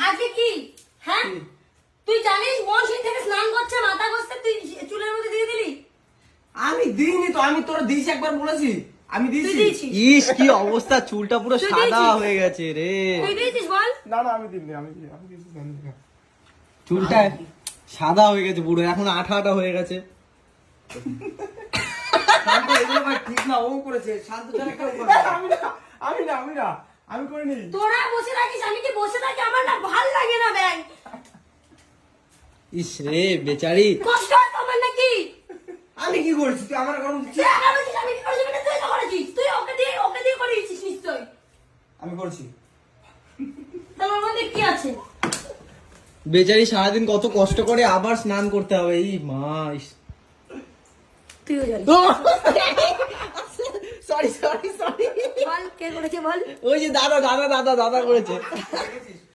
আজকে কি হ্যাঁ তুই জানিস বোন সেই থেকে স্নান করছে মাথা ঘষছে তুই চুলের মধ্যে দিয়ে দিলি? আমি দিইনি তো, আমি তোরা দিয়েছি একবার বলেছি, আমি তুই দিয়েছি। দিয়েছিস? ইস কি অবস্থা, চুলটা পুরো তুই সাদা দিয়েছিস? হয়ে গেছে রে। তুই দিয়েছিস বল? না না আমি দিইনি, আমি দিয়েছি। চুলটা সাদা হয়ে গেছে পুরো, এখন আঠা আঠা হয়ে গেছে। শান্ত, এগুলো ভাই ঠিক না, ও করেছে। শান্ত জানে কেউ করে না। আমি করিনি। তোরা বসে থাকিস আমি কি বসে থাকি? আমার না ভাল লাগে না ব্যাং। ইস রে বেচারি। কষ্ট হয় তোমার নাকি? আমি কি করেছি? তুই আমার গরম দিচ্ছিস? তুই একা বলছিস আমি কি করেছি মানে তুই তো করেছিস। তুই ওকে দিয়ে করিয়েছিস নিশ্চয়ই। আমি করেছি। তোমার মধ্যে কি আছে? বেচারি সারাদিন কত কষ্ট করে আবার স্নান করতে হবে। এই মা, তুইও জানিস। Sorry sorry sorry. বল কে করেছে বল? ওই যে দাদা করেছে।